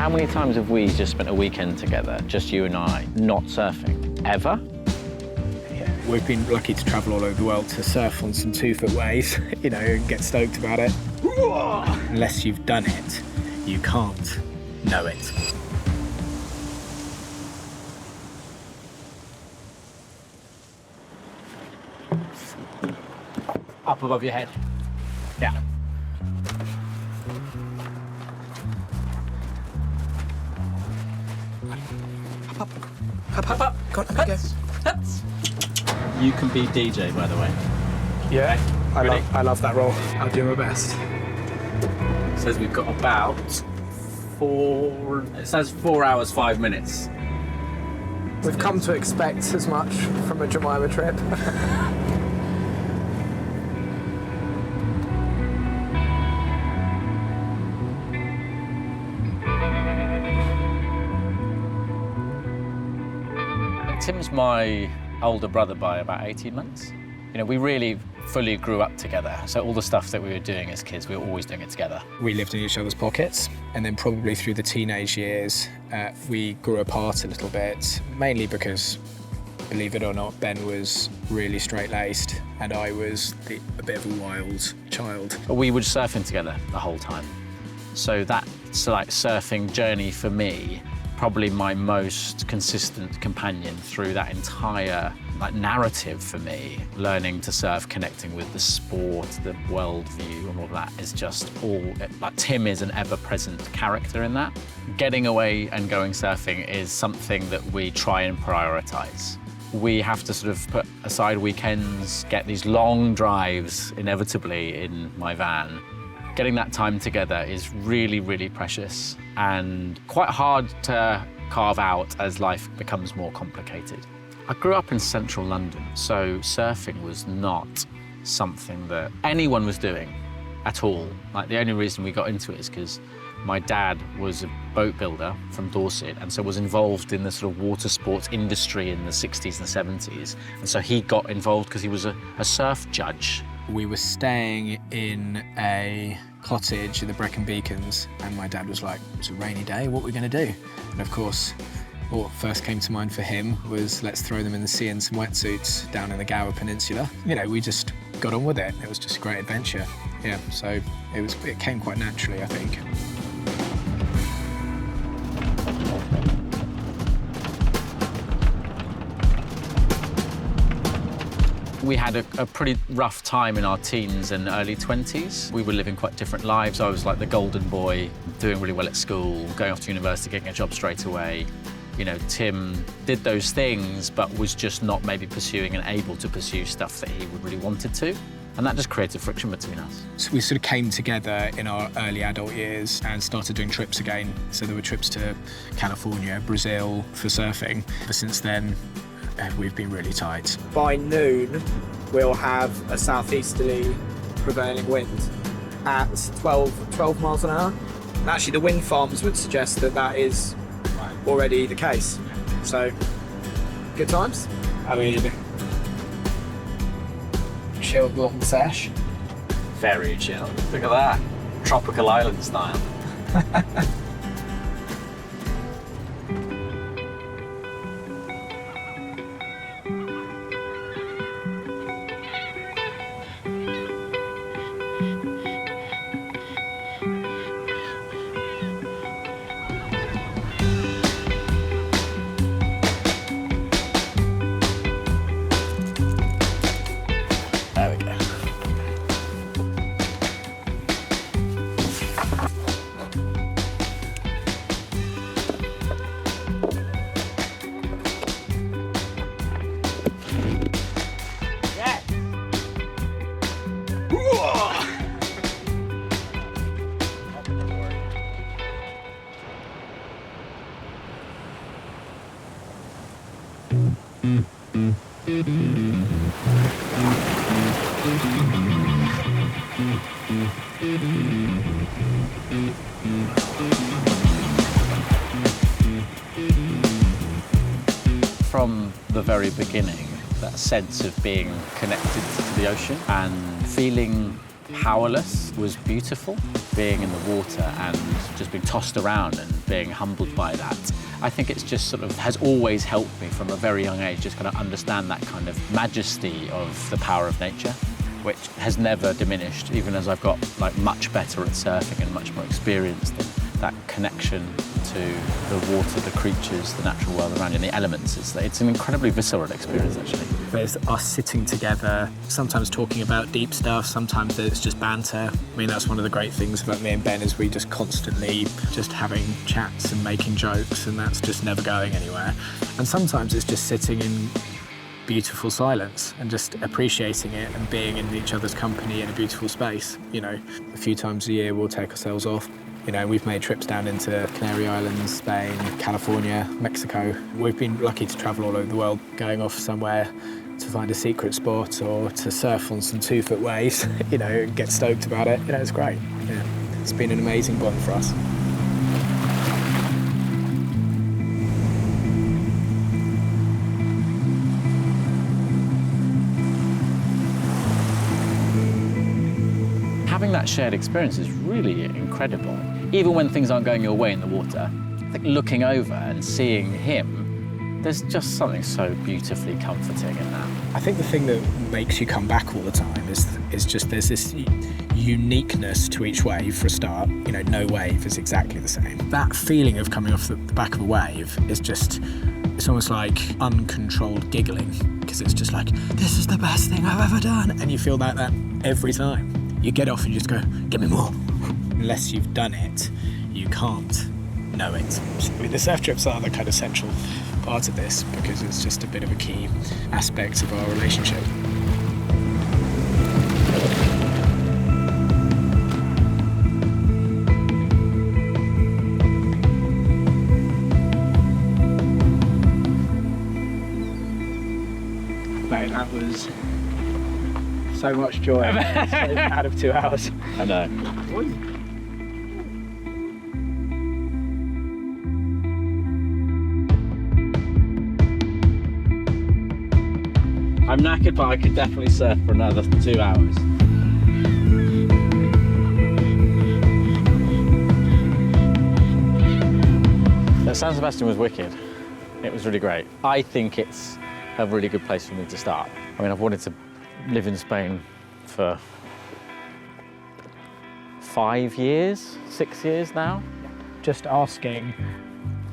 How many times have we just spent a weekend together, just you and I, not surfing? Ever? Yeah, we've been lucky to travel all over the world to surf on some 2-foot waves, you know, and get stoked about it. Unless you've done it, you can't know it. Up above your head. Yeah. Up. Go on, go. You can be DJ, by the way. Yeah, I love that role. I'll do my best. It says we've got about 4 hours, 5 minutes. We've come to expect as much from a Jemima trip. Tim's my older brother by about 18 months. You know, we really fully grew up together. So all the stuff that we were doing as kids, we were always doing it together. We lived in each other's pockets, and then probably through the teenage years, we grew apart a little bit, mainly because, believe it or not, Ben was really straight-laced, and I was a bit of a wild child. We were surfing together the whole time. So that's like surfing journey for me, probably my most consistent companion through that entire narrative for me. Learning to surf, connecting with the sport, the world view and all that is just all, Tim is an ever-present character in that. Getting away and going surfing is something that we try and prioritise. We have to sort of put aside weekends, get these long drives inevitably in my van. Getting that time together is really, really precious and quite hard to carve out as life becomes more complicated. I grew up in central London, so surfing was not something that anyone was doing at all. Like, the only reason we got into it is because my dad was a boat builder from Dorset and so was involved in the sort of water sports industry in the 60s and 70s. And so he got involved because he was a surf judge. We were staying in a cottage in the Brecon Beacons, and my dad was like, it's a rainy day, what are we going to do? And of course, what first came to mind for him was, let's throw them in the sea in some wetsuits down in the Gower Peninsula. You know, we just got on with it. It was just a great adventure. Yeah, so it came quite naturally, I think. We had a pretty rough time in our teens and early 20s. We were living quite different lives. I was like the golden boy, doing really well at school, going off to university, getting a job straight away. You know, Tim did those things, but was just not maybe pursuing and able to pursue stuff that he would really wanted to. And that just created friction between us. So we sort of came together in our early adult years and started doing trips again. So there were trips to California, Brazil for surfing. But since then, we've been really tight. By noon, we'll have a southeasterly prevailing wind at 12 miles an hour. And actually, the wind farms would suggest that that is already the case. So, good times. I mean, chilled long sesh. Very chill. Look at that. Tropical island style. From the very beginning, that sense of being connected to the ocean and feeling powerless was beautiful. Being in the water and just being tossed around and being humbled by that. I think it's just sort of has always helped me from a very young age just kind of understand that kind of majesty of the power of nature, which has never diminished, even as I've got like much better at surfing and much more experienced in that connection to the water, the creatures, the natural world around you, and the elements. It's an incredibly visceral experience, actually. There's us sitting together, sometimes talking about deep stuff, sometimes it's just banter. I mean, that's one of the great things about me and Ben is we just constantly just having chats and making jokes, and that's just never going anywhere. And sometimes it's just sitting in beautiful silence and just appreciating it and being in each other's company in a beautiful space. You know, a few times a year we'll take ourselves off. You know, we've made trips down into Canary Islands, Spain, California, Mexico. We've been lucky to travel all over the world, going off somewhere to find a secret spot or to surf on some 2-foot waves, you know, and get stoked about it. You know, it's great. Yeah. It's been an amazing bond for us. Having that shared experience is really incredible. Even when things aren't going your way in the water, I think looking over and seeing him, there's just something so beautifully comforting in that. I think the thing that makes you come back all the time is just there's this uniqueness to each wave for a start. You know, no wave is exactly the same. That feeling of coming off the back of a wave is just, it's almost like uncontrolled giggling, because it's just like, this is the best thing I've ever done. And you feel that every time. You get off and you just go, give me more. Unless you've done it, you can't know it. I mean, the surf trips are the kind of central part of this because it's just a bit of a key aspect of our relationship. Mate, that was so much joy out of 2 hours. I know. I'm knackered, but I could definitely surf for another 2 hours. San Sebastian was wicked. It was really great. I think it's a really good place for me to start. I mean, I've wanted to live in Spain for 5 years, 6 years now. Just asking,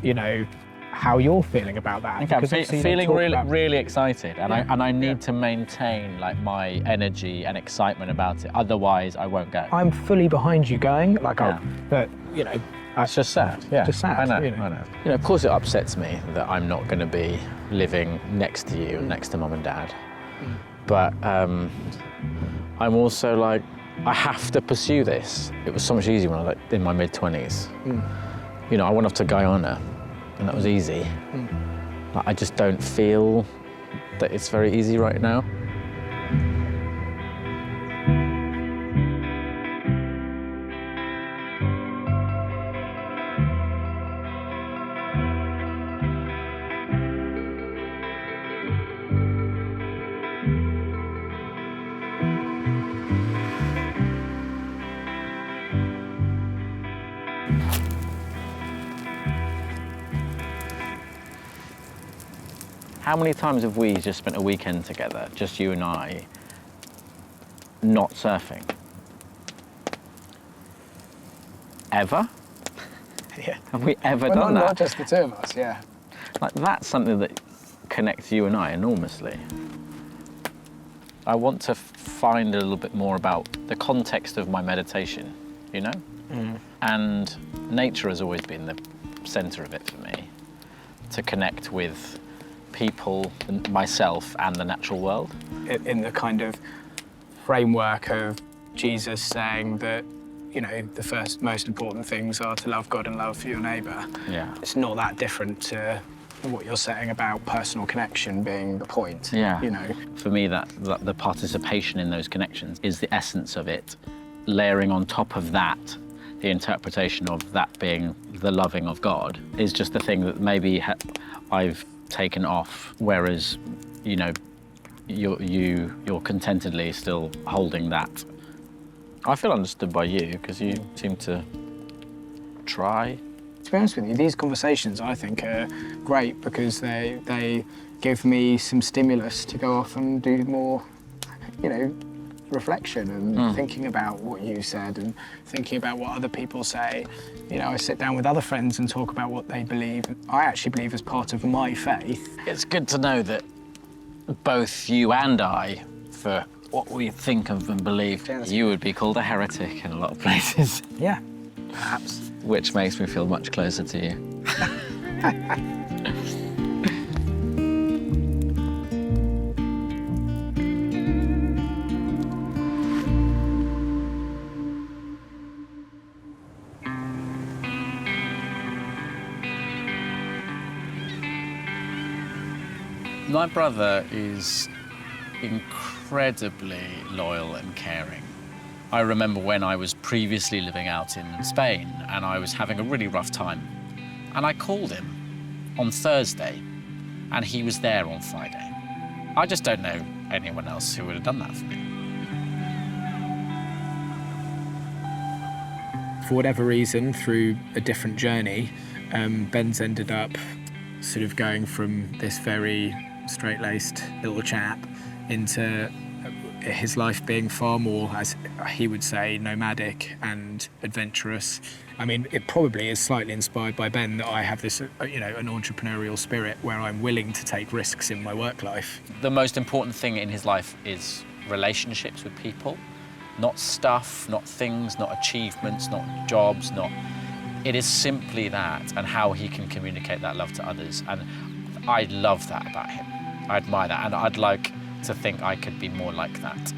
you know, how you're feeling about that. Okay, I'm feeling really excited, and I need to maintain like my energy and excitement about it. Otherwise, I won't go. I'm fully behind you going, like, but you know, it's just sad. Yeah, just sad. I know. You know. I know. You know, of course, it upsets me that I'm not going to be living next to you, next to mum and dad. But I'm also like, I have to pursue this. It was so much easier when I was like in my mid-20s. You know, I went off to Guyana, and that was easy. Like, I just don't feel that it's very easy right now. How many times have we just spent a weekend together, just you and I, not surfing? Ever? Yeah. Have we ever done that? Not just the two of us, yeah. Like, that's something that connects you and I enormously. I want to find a little bit more about the context of my meditation, you know? And nature has always been the centre of it for me, to connect with people, myself, and the natural world. In the kind of framework of Jesus saying that, you know, the first most important things are to love God and love your neighbour. Yeah. It's not that different to what you're saying about personal connection being the point. Yeah. You know. For me, that the participation in those connections is the essence of it. Layering on top of that, the interpretation of that being the loving of God is just the thing that maybe I've taken off, whereas, you know, you're contentedly still holding that I feel understood by you because you seem to try. To be honest with you, these conversations I think are great because they give me some stimulus to go off and do more, you know, reflection and thinking about what you said and thinking about what other people say. You know, I sit down with other friends and talk about what they believe. I actually believe as part of my faith. It's good to know that both you and I, for what we think of and believe, you would be called a heretic in a lot of places. Yeah, perhaps. Which makes me feel much closer to you. My brother is incredibly loyal and caring. I remember when I was previously living out in Spain and I was having a really rough time. And I called him on Thursday and he was there on Friday. I just don't know anyone else who would have done that for me. For whatever reason, through a different journey, Ben's ended up sort of going from this very straight-laced little chap into his life being far more, as he would say, nomadic and adventurous. I mean, it probably is slightly inspired by Ben that I have this, you know, an entrepreneurial spirit where I'm willing to take risks in my work life. The most important thing in his life is relationships with people, not stuff, not things, not achievements, not jobs, not... It is simply that and how he can communicate that love to others. And I love that about him. I admire that, and I'd like to think I could be more like that.